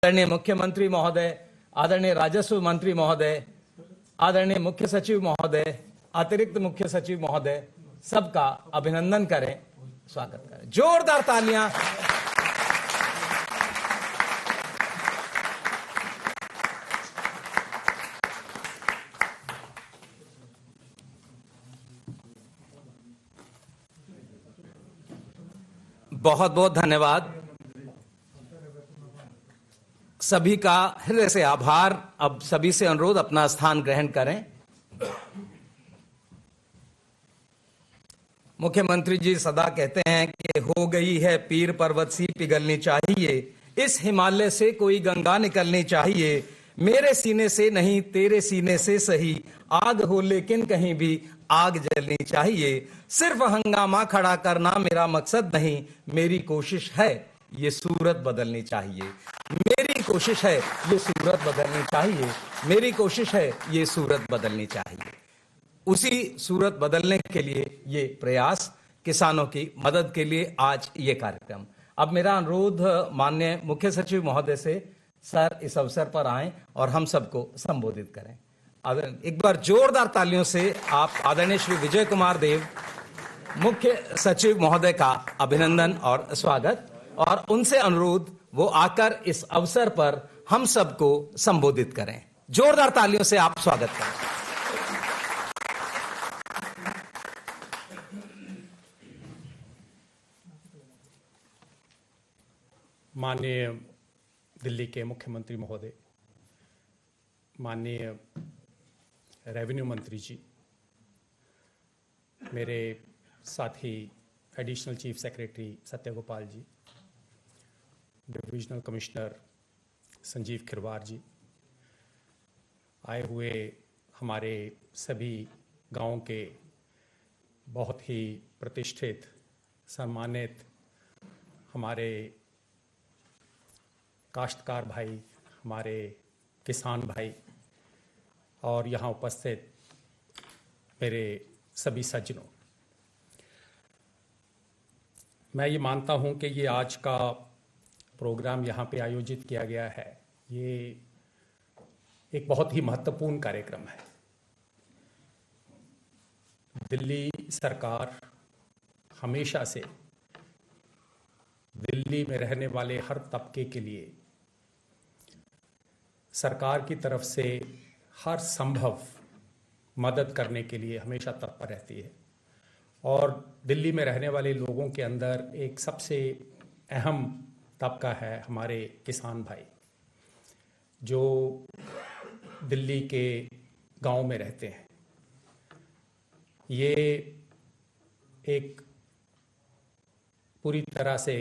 आदरणीय मुख्यमंत्री महोदय, आदरणीय राजस्व मंत्री महोदय, आदरणीय मुख्य सचिव महोदय, अतिरिक्त मुख्य सचिव महोदय, सबका अभिनंदन करें, स्वागत करें। जोरदार तालियां। बहुत बहुत धन्यवाद। सभी का हृदय से आभार। अब सभी से अनुरोध अपना स्थान ग्रहण करें। मुख्यमंत्री जी सदा कहते हैं कि हो गई है पीर पर्वत सी पिघलनी चाहिए, इस हिमालय से कोई गंगा निकलनी चाहिए, मेरे सीने से नहीं तेरे सीने से सही, आग हो लेकिन कहीं भी आग जलनी चाहिए, सिर्फ हंगामा खड़ा करना मेरा मकसद नहीं, मेरी कोशिश है ये सूरत बदलनी चाहिए, मेरी कोशिश है ये सूरत बदलनी चाहिए, मेरी कोशिश है ये सूरत बदलनी चाहिए। उसी सूरत बदलने के लिए ये प्रयास, किसानों की मदद के लिए आज ये कार्यक्रम। अब मेरा अनुरोध माननीय मुख्य सचिव महोदय से, सर इस अवसर पर आएं और हम सबको संबोधित करें। एक बार जोरदार तालियों से आप आदरणीय श्री विजय कुमार देव मुख्य सचिव महोदय का अभिनंदन और स्वागत, और उनसे अनुरोध वो आकर इस अवसर पर हम सबको संबोधित करें। जोरदार तालियों से आप स्वागत करें। माननीय दिल्ली के मुख्यमंत्री महोदय, माननीय रेवेन्यू मंत्री जी, मेरे साथी एडिशनल चीफ सेक्रेटरी सत्यगोपाल जी, डिविजनल कमिश्नर संजीव खिरवार जी, आए हुए हमारे सभी गांवों के बहुत ही प्रतिष्ठित सम्मानित हमारे काश्तकार भाई, हमारे किसान भाई और यहाँ उपस्थित मेरे सभी सज्जनों, मैं ये मानता हूँ कि ये आज का प्रोग्राम यहाँ पे आयोजित किया गया है, ये एक बहुत ही महत्वपूर्ण कार्यक्रम है। दिल्ली सरकार हमेशा से दिल्ली में रहने वाले हर तबके के लिए सरकार की तरफ से हर संभव मदद करने के लिए हमेशा तत्पर रहती है, और दिल्ली में रहने वाले लोगों के अंदर एक सबसे अहम तबका है हमारे किसान भाई, जो दिल्ली के गांव में रहते हैं। ये एक पूरी तरह से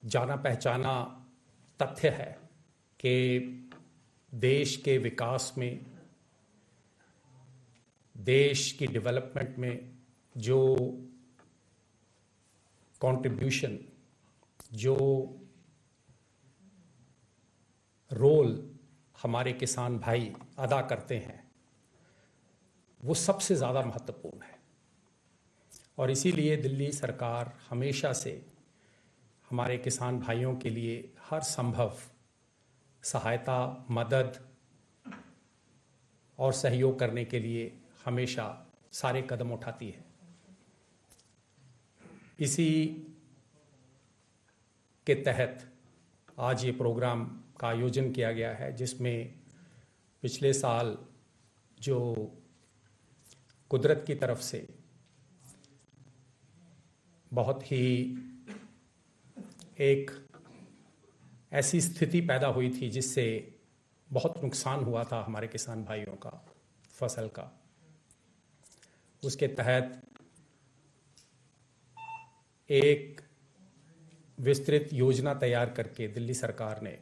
जाना पहचाना तथ्य है कि देश के विकास में, देश की डेवलपमेंट में जो कंट्रीब्यूशन, जो रोल हमारे किसान भाई अदा करते हैं, वो सबसे ज़्यादा महत्वपूर्ण है। और इसीलिए दिल्ली सरकार हमेशा से हमारे किसान भाइयों के लिए हर संभव सहायता, मदद और सहयोग करने के लिए हमेशा सारे कदम उठाती है। इसी के तहत आज ये प्रोग्राम का आयोजन किया गया है, जिसमें पिछले साल जो कुदरत की तरफ से बहुत ही एक ऐसी स्थिति पैदा हुई थी जिससे बहुत नुकसान हुआ था हमारे किसान भाइयों का, फसल का, उसके तहत एक विस्तृत योजना तैयार करके दिल्ली सरकार ने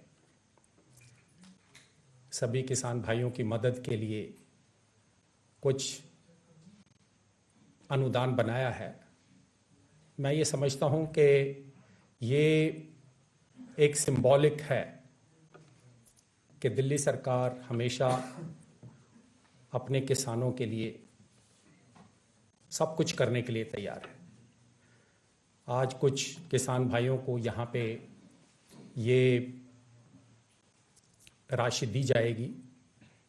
सभी किसान भाइयों की मदद के लिए कुछ अनुदान बनाया है। मैं ये समझता हूँ कि ये एक सिंबॉलिक है कि दिल्ली सरकार हमेशा अपने किसानों के लिए सब कुछ करने के लिए तैयार है। आज कुछ किसान भाइयों को यहाँ पे ये राशि दी जाएगी।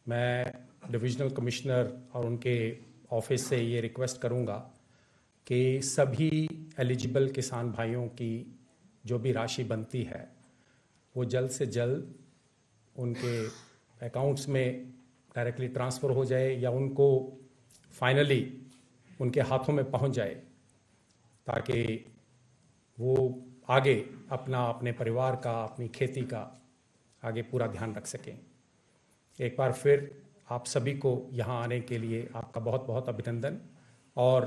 मैं डिविजनल कमिश्नर और उनके ऑफिस से ये रिक्वेस्ट करूंगा कि सभी एलिजिबल किसान भाइयों की जो भी राशि बनती है वो जल्द से जल्द उनके अकाउंट्स में डायरेक्टली ट्रांसफ़र हो जाए या उनको फाइनली उनके हाथों में पहुंच जाए, ताकि वो आगे अपने परिवार का, अपनी खेती का आगे पूरा ध्यान रख सकें। एक बार फिर आप सभी को यहाँ आने के लिए आपका बहुत बहुत अभिनंदन। और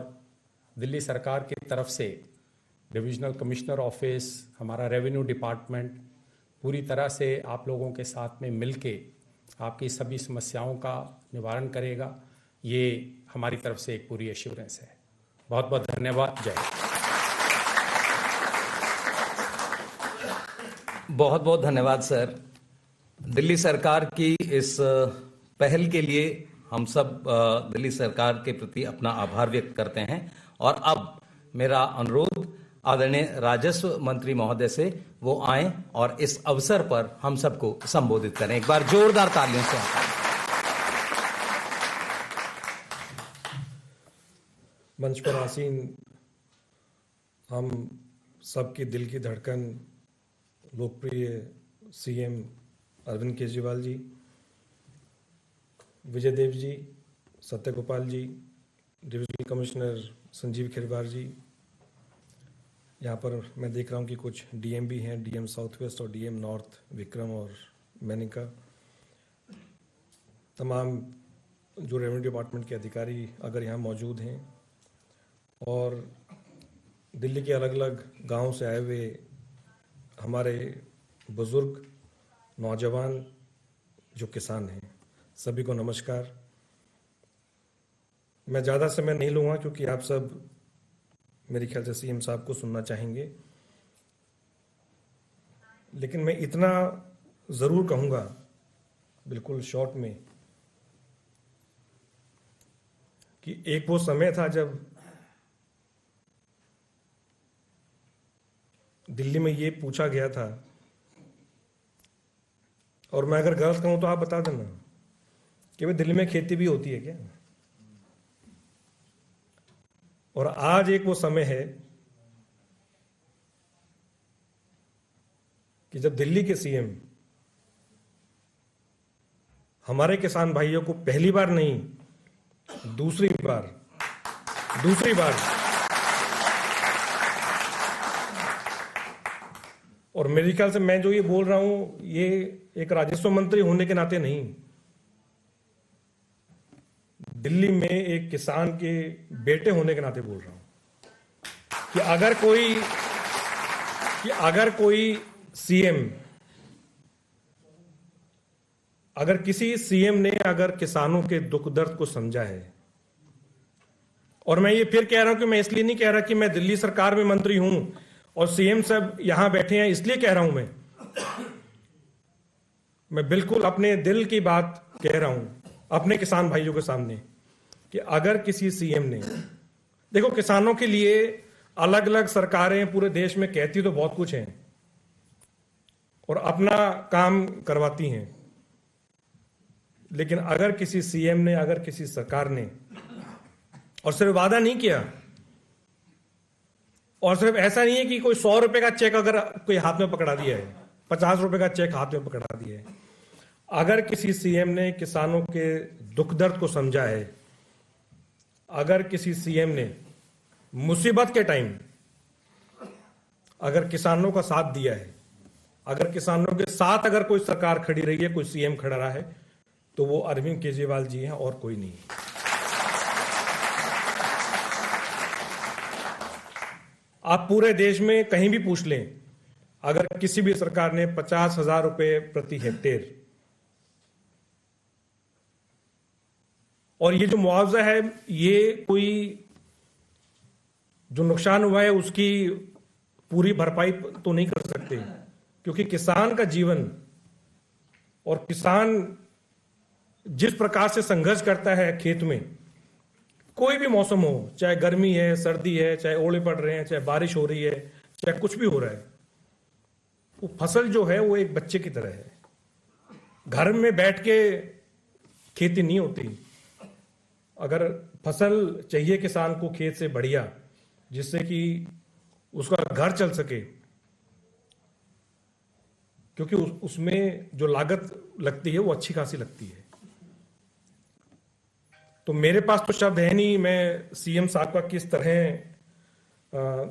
दिल्ली सरकार की तरफ से डिविजनल कमिश्नर ऑफिस, हमारा रेवेन्यू डिपार्टमेंट पूरी तरह से आप लोगों के साथ में मिलके आपकी सभी समस्याओं का निवारण करेगा। ये हमारी तरफ से एक पूरी एश्योरेंस है। बहुत बहुत धन्यवाद। जय हिंद। बहुत बहुत धन्यवाद सर। दिल्ली सरकार की इस पहल के लिए हम सब दिल्ली सरकार के प्रति अपना आभार व्यक्त करते हैं। और अब मेरा अनुरोध आदरणीय राजस्व मंत्री महोदय से वो आएं और इस अवसर पर हम सबको संबोधित करें। एक बार जोरदार तालियों से मंच पर आसीन हम सबकी दिल की धड़कन लोकप्रिय सीएम अरविंद केजरीवाल जी, विजय देव जी, सत्यगोपाल जी, डिविजनल कमिश्नर संजीव खिरवार जी, यहाँ पर मैं देख रहा हूँ कि कुछ डीएम भी हैं, डीएम साउथ वेस्ट और डीएम नॉर्थ विक्रम और मैनिका, तमाम जो रेवेन्यू डिपार्टमेंट के अधिकारी अगर यहाँ मौजूद हैं, और दिल्ली के अलग अलग गांवों से आए हुए हमारे बुजुर्ग, नौजवान जो किसान हैं, सभी को नमस्कार। मैं ज़्यादा समय नहीं लूँगा क्योंकि आप सब मेरे ख्याल से सीएम साहब को सुनना चाहेंगे, लेकिन मैं इतना ज़रूर कहूँगा बिल्कुल शॉर्ट में कि एक वो समय था जब दिल्ली में ये पूछा गया था, और मैं अगर गलत कहूं तो आप बता देना, कि भाई दिल्ली में खेती भी होती है क्या। और आज एक वो समय है कि जब दिल्ली के सीएम हमारे किसान भाइयों को पहली बार नहीं, दूसरी बार और मेरे ख्याल से मैं जो ये बोल रहा हूं ये एक राजस्व मंत्री होने के नाते नहीं, दिल्ली में एक किसान के बेटे होने के नाते बोल रहा हूं कि अगर कोई सीएम, अगर किसी सीएम ने अगर किसानों के दुख दर्द को समझा है, और मैं ये फिर कह रहा हूं कि मैं इसलिए नहीं कह रहा कि मैं दिल्ली सरकार में मंत्री हूं और सीएम सब यहां बैठे हैं इसलिए कह रहा हूं, मैं बिल्कुल अपने दिल की बात कह रहा हूं अपने किसान भाइयों के सामने कि अगर किसी सीएम ने, देखो किसानों के लिए अलग अलग सरकारें पूरे देश में कहती तो बहुत कुछ है और अपना काम करवाती हैं, लेकिन अगर किसी सीएम ने, अगर किसी सरकार ने, और सिर्फ वादा नहीं किया, और सिर्फ ऐसा नहीं है कि कोई 100 रुपए का चेक अगर कोई हाथ में पकड़ा दिया है, 50 रुपए का चेक हाथ में पकड़ा दिया है, अगर किसी सीएम ने किसानों के दुख दर्द को समझा है, अगर किसी सीएम ने मुसीबत के टाइम अगर किसानों का साथ दिया है, अगर किसानों के साथ अगर कोई सरकार खड़ी रही है, कोई सीएम खड़ा रहा है, तो वो अरविंद केजरीवाल जी हैं और कोई नहीं। आप पूरे देश में कहीं भी पूछ लें, अगर किसी भी सरकार ने 50,000 रुपए प्रति हेक्टेयर, और ये जो मुआवजा है ये कोई जो नुकसान हुआ है उसकी पूरी भरपाई तो नहीं कर सकते, क्योंकि किसान का जीवन और किसान जिस प्रकार से संघर्ष करता है खेत में, कोई भी मौसम हो, चाहे गर्मी है, सर्दी है, चाहे ओले पड़ रहे हैं, चाहे बारिश हो रही है, चाहे कुछ भी हो रहा है, वो फसल जो है वो एक बच्चे की तरह है। घर में बैठ के खेती नहीं होती। अगर फसल चाहिए किसान को खेत से बढ़िया, जिससे कि उसका घर चल सके, क्योंकि उसमें जो लागत लगती है वो अच्छी खासी लगती है। तो मेरे पास तो शब्द है नहीं, मैं सीएम साहब का किस तरह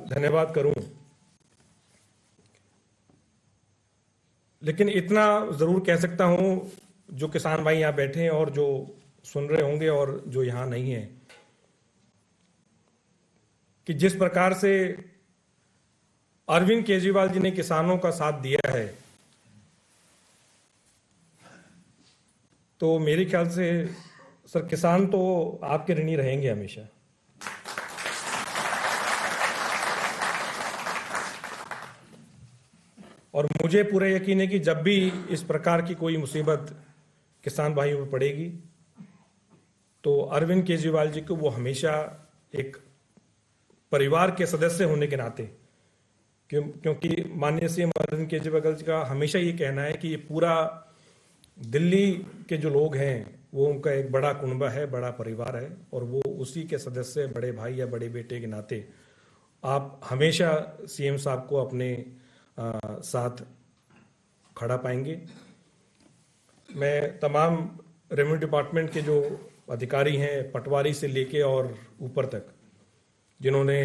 धन्यवाद करूं, लेकिन इतना जरूर कह सकता हूं, जो किसान भाई यहां बैठे हैं और जो सुन रहे होंगे और जो यहां नहीं है, कि जिस प्रकार से अरविंद केजरीवाल जी ने किसानों का साथ दिया है, तो मेरे ख्याल से सर किसान तो आपके ऋणी रहेंगे हमेशा। और मुझे पूरा यकीन है कि जब भी इस प्रकार की कोई मुसीबत किसान भाइयों पर पड़ेगी, तो अरविंद केजरीवाल जी को वो हमेशा एक परिवार के सदस्य होने के नाते, क्योंकि माननीय सीएम अरविंद केजरीवाल जी का हमेशा ये कहना है कि ये पूरा दिल्ली के जो लोग हैं वो उनका एक बड़ा कुनबा है, बड़ा परिवार है, और वो उसी के सदस्य, बड़े भाई या बड़े बेटे के नाते आप हमेशा सीएम साहब को अपने साथ खड़ा पाएंगे। मैं तमाम रेवेन्यू डिपार्टमेंट के जो अधिकारी हैं, पटवारी से लेके और ऊपर तक, जिन्होंने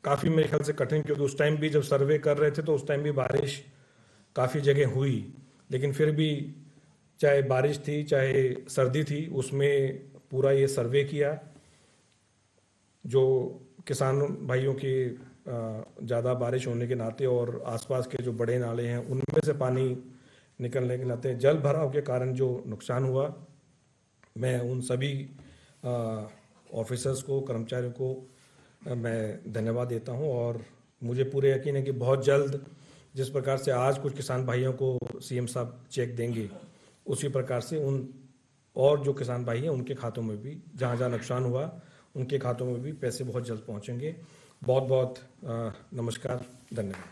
काफ़ी मेरे ख्याल से कठिन, क्योंकि उस टाइम भी जब सर्वे कर रहे थे तो उस टाइम भी बारिश काफ़ी जगह हुई, लेकिन फिर भी चाहे बारिश थी चाहे सर्दी थी, उसमें पूरा ये सर्वे किया। जो किसान भाइयों की ज़्यादा बारिश होने के नाते और आसपास के जो बड़े नाले हैं उनमें से पानी निकलने के नाते जल भराव के कारण जो नुकसान हुआ, मैं उन सभी ऑफिसर्स को, कर्मचारियों को मैं धन्यवाद देता हूं। और मुझे पूरे यकीन है कि बहुत जल्द जिस प्रकार से आज कुछ किसान भाइयों को सीएम साहब चेक देंगे, उसी प्रकार से उन और जो किसान भाई हैं उनके खातों में भी, जहां जहां नुकसान हुआ उनके खातों में भी पैसे बहुत जल्द पहुंचेंगे। बहुत बहुत नमस्कार, धन्यवाद।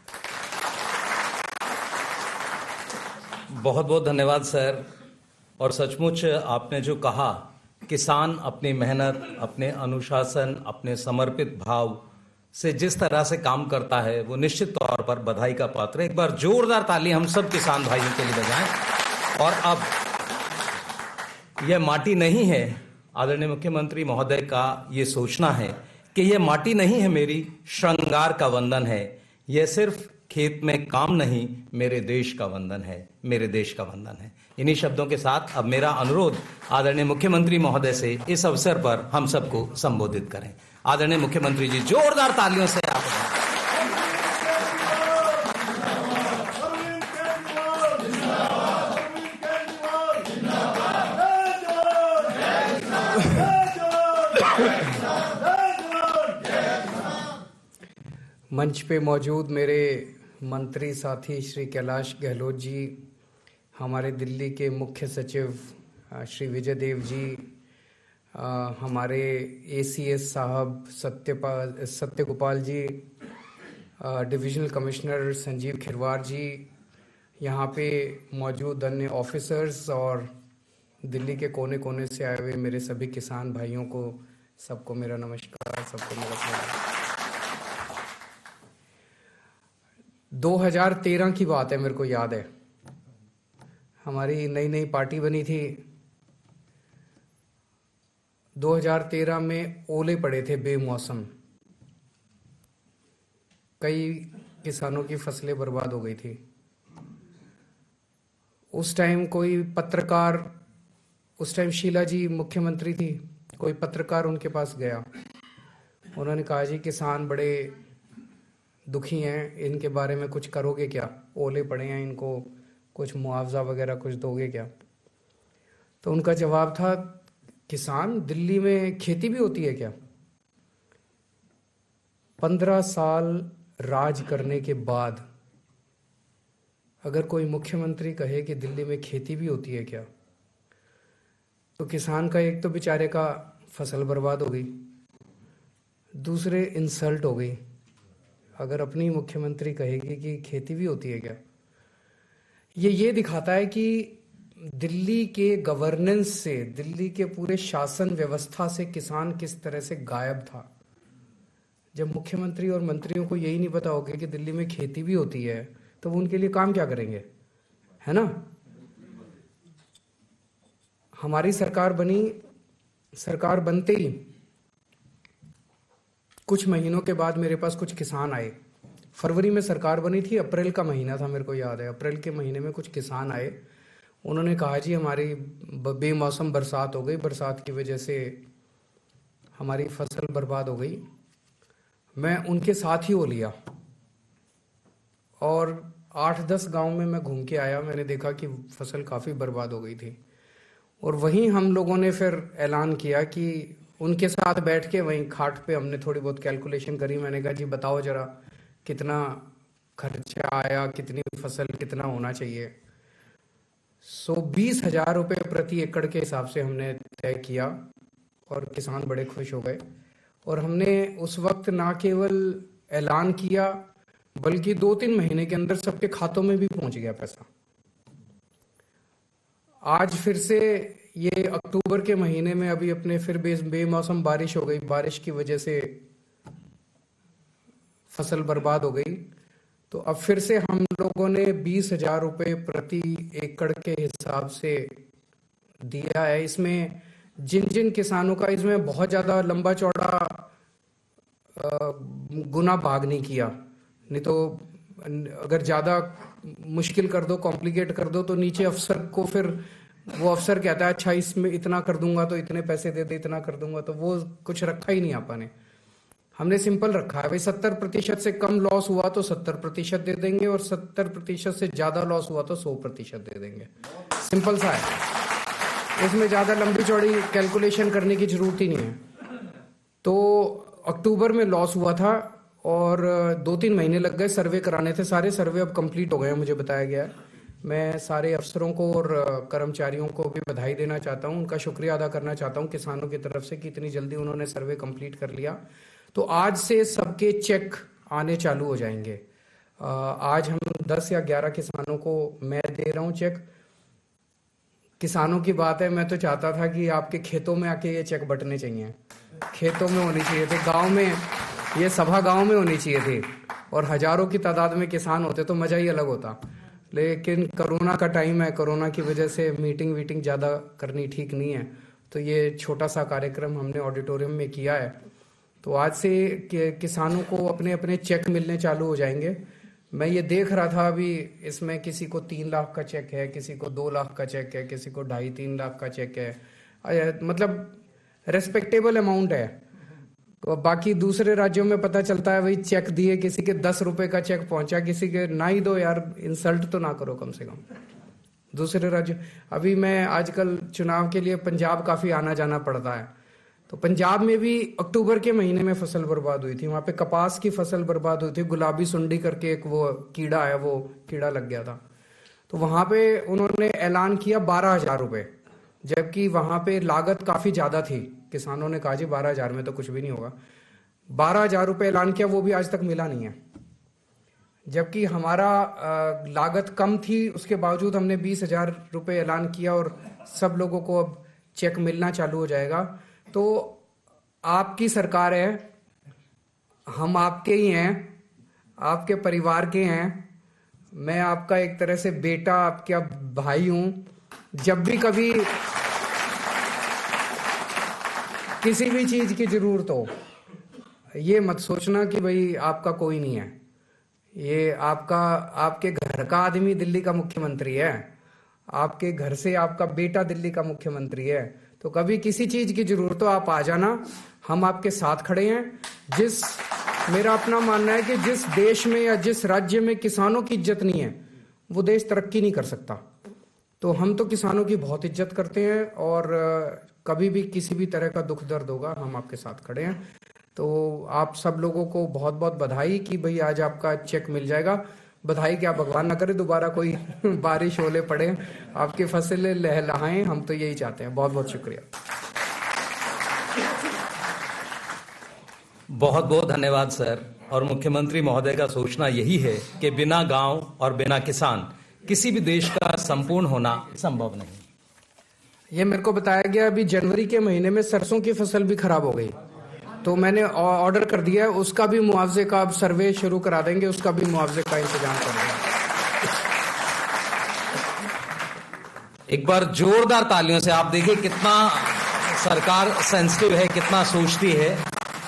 बहुत बहुत धन्यवाद सर। और सचमुच आपने जो कहा, किसान अपनी मेहनत, अपने अनुशासन, अपने समर्पित भाव से जिस तरह से काम करता है, वो निश्चित तौर पर बधाई का पात्र है। एक बार जोरदार ताली हम सब किसान भाइयों के लिए बजाएं। और अब यह माटी नहीं है, आदरणीय मुख्यमंत्री महोदय का ये सोचना है कि यह माटी नहीं है मेरी, श्रृंगार का वंदन है। यह सिर्फ खेत में काम नहीं, मेरे देश का वंदन है, मेरे देश का वंदन है। इन्हीं शब्दों के साथ अब मेरा अनुरोध आदरणीय मुख्यमंत्री महोदय से इस अवसर पर हम सबको संबोधित करें। आदरणीय मुख्यमंत्री जी, जोरदार तालियों से आप मंच पे मौजूद मेरे मंत्री साथी श्री कैलाश गहलोत जी, हमारे दिल्ली के मुख्य सचिव श्री विजय देव जी, हमारे एसीएस साहब सत्यगोपाल जी, डिविजनल कमिश्नर संजीव खिरवार जी, यहाँ पे मौजूद अन्य ऑफिसर्स और दिल्ली के कोने कोने से आए हुए मेरे सभी किसान भाइयों को, सबको मेरा नमस्कार, सबको मेरा प्रणाम। 2013 की बात है, मेरे को याद है, हमारी नई नई पार्टी बनी थी। 2013 में ओले पड़े थे बेमौसम, कई किसानों की फसलें बर्बाद हो गई थी। उस टाइम कोई पत्रकार, उस टाइम शीला जी मुख्यमंत्री थी, कोई पत्रकार उनके पास गया, उन्होंने कहा जी किसान बड़े दुखी हैं, इनके बारे में कुछ करोगे क्या? ओले पड़े हैं, इनको कुछ मुआवजा वगैरह कुछ दोगे क्या? तो उनका जवाब था, किसान, दिल्ली में खेती भी होती है क्या? 15 साल राज करने के बाद अगर कोई मुख्यमंत्री कहे कि दिल्ली में खेती भी होती है क्या, तो किसान का एक तो बेचारे का फसल बर्बाद हो गई, दूसरे इंसल्ट हो गई। अगर अपनी मुख्यमंत्री कहेगी कि खेती भी होती है क्या, ये दिखाता है कि दिल्ली के गवर्नेंस से, दिल्ली के पूरे शासन व्यवस्था से किसान किस तरह से गायब था। जब मुख्यमंत्री और मंत्रियों को यही नहीं पता होगा कि दिल्ली में खेती भी होती है, तो वो उनके लिए काम क्या करेंगे, है ना। हमारी सरकार बनी, सरकार बनते ही कुछ महीनों के बाद मेरे पास कुछ किसान आए। फरवरी में सरकार बनी थी, अप्रैल का महीना था, मेरे को याद है। अप्रैल के महीने में कुछ किसान आए, उन्होंने कहा जी हमारी बेमौसम बरसात हो गई, बरसात की वजह से हमारी फसल बर्बाद हो गई। मैं उनके साथ ही हो लिया और 8-10 गांव में मैं घूम के आया। मैंने देखा कि फसल काफ़ी बर्बाद हो गई थी और वहीं हम लोगों ने फिर ऐलान किया कि उनके साथ बैठ के वहीं खाट पे हमने थोड़ी बहुत कैलकुलेशन करी। मैंने कहा जी बताओ जरा कितना खर्चा आया, कितनी फसल, कितना होना चाहिए। 20,000 रुपये प्रति एकड़ के हिसाब से हमने तय किया और किसान बड़े खुश हो गए। और हमने उस वक्त ना केवल ऐलान किया बल्कि 2-3 महीने के अंदर सबके खातों में भी पहुंच गया पैसा। आज फिर से ये अक्टूबर के महीने में अभी अपने फिर बेमौसम बारिश हो गई, बारिश की वजह से फसल बर्बाद हो गई। तो अब फिर से हम लोगों ने 20,000 रुपये प्रति एकड़ के हिसाब से दिया है। इसमें जिन जिन किसानों का, इसमें बहुत ज़्यादा लंबा चौड़ा गुना भाग नहीं किया, नहीं तो अगर ज़्यादा मुश्किल कर दो, कॉम्प्लिकेट कर दो, तो नीचे अफसर को फिर वो अफसर कहता है अच्छा इसमें इतना कर दूंगा तो इतने पैसे दे दे, इतना कर दूंगा, तो वो कुछ रखा ही नहीं आपा ने। हमने सिंपल रखा है भाई, 70% से कम लॉस हुआ तो 70% दे देंगे और 70% से ज़्यादा लॉस हुआ तो 100% दे देंगे। सिंपल सा है, इसमें ज़्यादा लंबी चौड़ी कैलकुलेशन करने की जरूरत ही नहीं है। तो अक्टूबर में लॉस हुआ था और 2-3 महीने लग गए सर्वे कराने थे। सारे सर्वे अब कंप्लीट हो गए हैं, मुझे बताया गया है। मैं सारे अफसरों को और कर्मचारियों को भी बधाई देना चाहता हूं, उनका शुक्रिया अदा करना चाहता हूं किसानों की तरफ से कि इतनी जल्दी उन्होंने सर्वे कंप्लीट कर लिया। तो आज से सबके चेक आने चालू हो जाएंगे। आज हम 10 या 11 किसानों को मैं दे रहा हूं चेक। किसानों की बात है, मैं तो चाहता था कि आपके खेतों में आके ये चेक बंटने चाहिए, खेतों में होनी चाहिए थे, गांव में, ये सभा गांव में होनी चाहिए थी और हजारों की तादाद में किसान होते तो मजा ही अलग होता। लेकिन कोरोना का टाइम है, कोरोना की वजह से मीटिंग ज़्यादा करनी ठीक नहीं है, तो ये छोटा सा कार्यक्रम हमने ऑडिटोरियम में किया है। तो आज से किसानों को अपने अपने चेक मिलने चालू हो जाएंगे। मैं ये देख रहा था अभी, इसमें किसी को 3 लाख का चेक है, किसी को 2 लाख का चेक है, किसी को 2.5-3 लाख का चेक है, मतलब रेस्पेक्टेबल अमाउंट है। तो बाकी दूसरे राज्यों में पता चलता है भाई चेक दिए, किसी के 10 रुपए का चेक पहुंचा, किसी के ना ही दो यार, इंसल्ट तो ना करो कम से कम दूसरे राज्य। अभी मैं आजकल चुनाव के लिए पंजाब काफी आना जाना पड़ता है, तो पंजाब में भी अक्टूबर के महीने में फसल बर्बाद हुई थी। वहां पे कपास की फसल बर्बाद हुई थी, गुलाबी सुंडी करके एक वो कीड़ा है, वो कीड़ा लग गया था। तो वहां पे उन्होंने ऐलान किया 12,000 रुपये, जबकि वहां पे लागत काफी ज्यादा थी। किसानों ने कहा जी 12,000 में तो कुछ भी नहीं होगा। 12,000 रुपये ऐलान किया, वो भी आज तक मिला नहीं है, जबकि हमारा लागत कम थी। उसके बावजूद हमने 20,000 रुपये ऐलान किया और सब लोगों को अब चेक मिलना चालू हो जाएगा। तो आपकी सरकार है, हम आपके ही हैं, आपके परिवार के हैं। मैं आपका एक तरह से बेटा, आपका भाई हूं। जब भी कभी किसी भी चीज की जरूरत हो, ये मत सोचना कि भाई आपका कोई नहीं है। ये आपके घर का आदमी दिल्ली का मुख्यमंत्री है, आपके घर से आपका बेटा दिल्ली का मुख्यमंत्री है। तो कभी किसी चीज की जरूरत हो आप आ जाना, हम आपके साथ खड़े हैं। मेरा अपना मानना है कि जिस देश में या जिस राज्य में किसानों की इज्जत नहीं है, वो देश तरक्की नहीं कर सकता। तो हम तो किसानों की बहुत इज्जत करते हैं और कभी भी किसी भी तरह का दुख दर्द होगा हम आपके साथ खड़े हैं। तो आप सब लोगों को बहुत बहुत बधाई कि भाई आज आपका चेक मिल जाएगा। बधाई क्या, भगवान ना करे दोबारा कोई बारिश ओले पड़े, आपकी फसलें लहलहाएं, हम तो यही चाहते हैं। बहुत बहुत शुक्रिया। बहुत बहुत धन्यवाद सर। और मुख्यमंत्री महोदय का सोचना यही है कि बिना गांव और बिना किसान किसी भी देश का संपूर्ण होना संभव नहीं। ये मेरे को बताया गया अभी जनवरी के महीने में सरसों की फसल भी खराब हो गई, तो मैंने ऑर्डर कर दिया है, उसका भी मुआवजे का अब सर्वे शुरू करा देंगे, उसका भी मुआवजे का इंतजाम कर देंगे। एक बार जोरदार तालियों से आप देखिए कितना सरकार सेंसिटिव है, कितना सोचती है।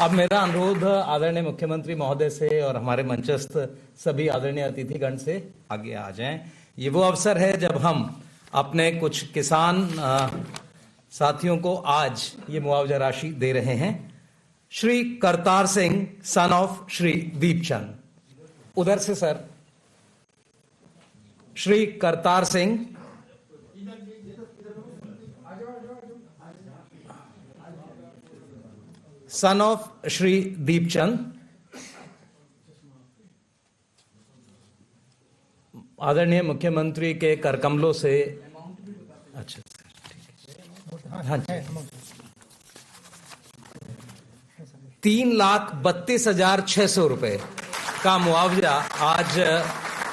अब मेरा अनुरोध आदरणीय मुख्यमंत्री महोदय से और हमारे मंचस्थ सभी आदरणीय अतिथिगण से आगे आ जाएं। ये वो अवसर है जब हम अपने कुछ किसान साथियों को आज ये मुआवजा राशि दे रहे हैं। श्री करतार सिंह सन ऑफ श्री दीपचंद, उधर से sir, Shri Kartar Singh son of Shri Deepchand, आदरणीय मुख्यमंत्री के करकमलों से, अच्छा हाँ जी, 3,32,600 रुपए का मुआवजा आज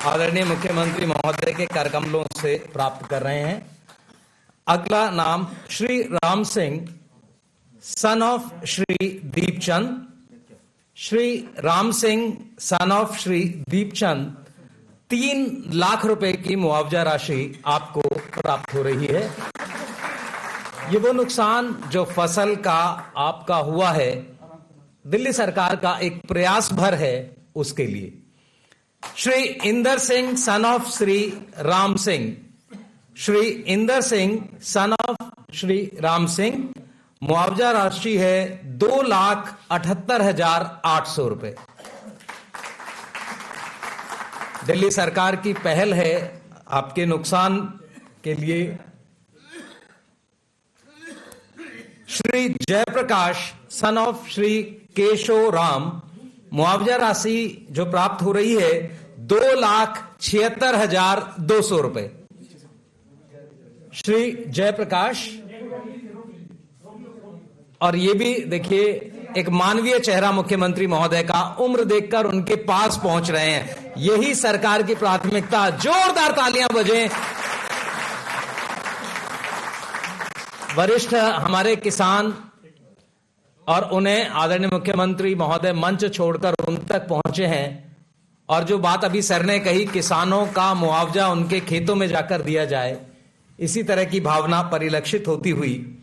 आदरणीय मुख्यमंत्री महोदय के करकमलों से प्राप्त कर रहे हैं। अगला नाम Shri Ram Singh son of Shri Deepchand. Shri Ram Singh son of Shri Deepchand, 3 lakh रुपए की मुआवजा राशि आपको प्राप्त हो रही है। ये वो नुकसान जो फसल का आपका हुआ है, दिल्ली सरकार का एक प्रयास भर है उसके लिए। Shri Inder Singh son of Shri Ram Singh, Shri Inder Singh son of Shri Ram Singh, मुआवजा राशि है 2,78,800 रुपए। दिल्ली सरकार की पहल है आपके नुकसान के लिए। श्री जयप्रकाश सन ऑफ श्री केशव राम, मुआवजा राशि जो प्राप्त हो रही है 2,76,200 रुपए। श्री जयप्रकाश, और ये भी देखिए एक मानवीय चेहरा मुख्यमंत्री महोदय का, उम्र देखकर उनके पास पहुंच रहे हैं। यही सरकार की प्राथमिकता। जोरदार तालियां बजें। वरिष्ठ हमारे किसान, और उन्हें आदरणीय मुख्यमंत्री महोदय मंच छोड़कर उन तक पहुंचे हैं, और जो बात अभी सर ने कही, किसानों का मुआवजा उनके खेतों में जाकर दिया जाए, इसी तरह की भावना परिलक्षित होती हुई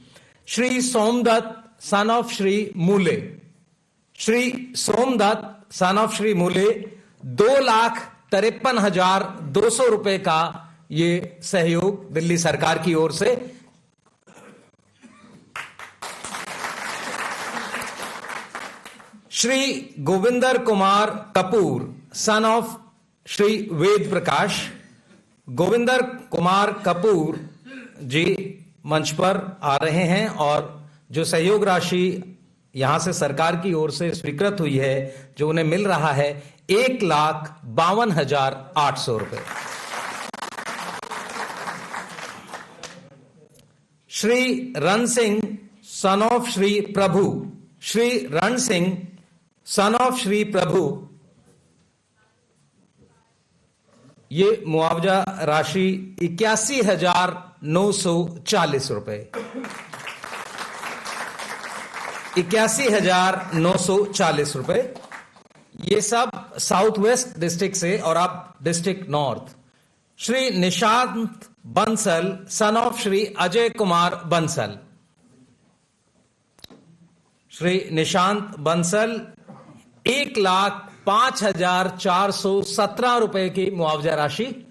श्री सोमदत्त सन ऑफ श्री मूले, श्री सोमदत्त सन ऑफ श्री मूले, 2,53,200 रुपए का ये सहयोग दिल्ली सरकार की ओर से। श्री गोविंदर कुमार कपूर सन ऑफ श्री वेद प्रकाश, गोविंदर कुमार कपूर जी मंच पर आ रहे हैं, और जो सहयोग राशि यहां से सरकार की ओर से स्वीकृत हुई है, जो उन्हें मिल रहा है 1,52,800 रुपए। श्री रण Singh son of Shri Prabhu, Shri Rann Singh son of Shri प्रभु, ये मुआवजा राशि 81,940 रुपए, 81,940 रुपए। ये सब साउथ वेस्ट डिस्ट्रिक्ट से, और आप district north. Shri Nishant Bansal son of Shri Ajay Kumar Bansal, Shri Nishant Bansal, 1,05,417 रुपए की मुआवजा राशि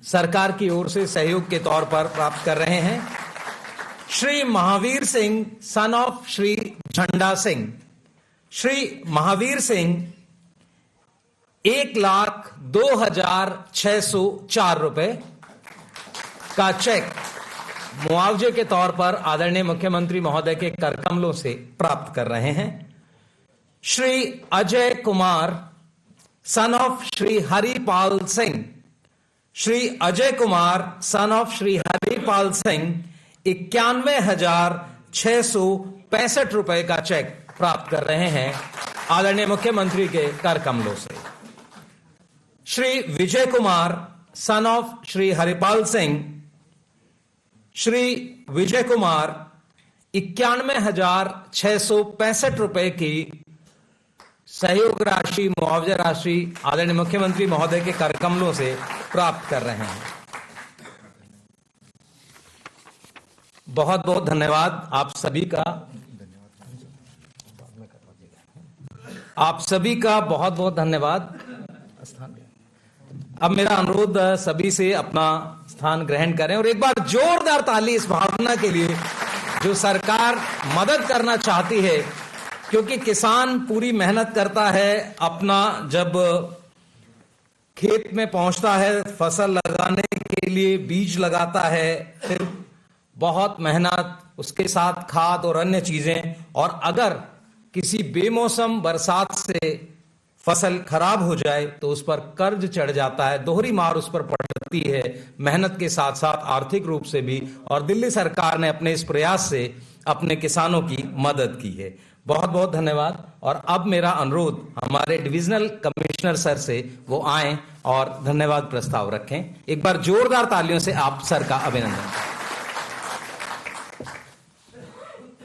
सरकार की ओर से सहयोग के तौर पर प्राप्त कर रहे हैं। श्री महावीर सिंह सन ऑफ श्री झंडा सिंह, श्री महावीर सिंह, 1,02,604 रुपए का चेक मुआवजे के तौर पर आदरणीय मुख्यमंत्री महोदय के करकमलों से प्राप्त कर रहे हैं। Shri Ajay Kumar son of Shri Haripal Singh, Shri Ajay Kumar son of Shri Haripal Singh, 91,665 रुपए का चेक प्राप्त कर रहे हैं आदरणीय मुख्यमंत्री के करकमलों से। श्री विजय कुमार सन ऑफ श्री हरिपाल सिंह, श्री विजय कुमार 91,665 रुपए की सहयोग राशि, मुआवजा राशि आदरणीय मुख्यमंत्री महोदय के करकमलों से प्राप्त कर रहे हैं। बहुत बहुत धन्यवाद आप सभी का। आप सभी का बहुत बहुत धन्यवाद। अब मेरा अनुरोध सभी से अपना स्थान ग्रहण करें और एक बार जोरदार ताली इस भावना के लिए जो सरकार मदद करना चाहती है, क्योंकि किसान पूरी मेहनत करता है, अपना जब खेत में पहुंचता है फसल लगाने के लिए बीज लगाता है, फिर बहुत मेहनत, उसके साथ खाद और अन्य चीजें, और अगर किसी बेमौसम बरसात से फसल खराब हो जाए तो उस पर कर्ज चढ़ जाता है, दोहरी मार उस पर पड़ती है, मेहनत के साथ साथ आर्थिक रूप से भी। और दिल्ली सरकार ने अपने इस प्रयास से अपने किसानों की मदद की है। बहुत बहुत धन्यवाद। और अब मेरा अनुरोध हमारे डिविजनल कमिश्नर सर से वो आए और धन्यवाद प्रस्ताव रखें। एक बार जोरदार तालियों से आप सर का अभिनंदन।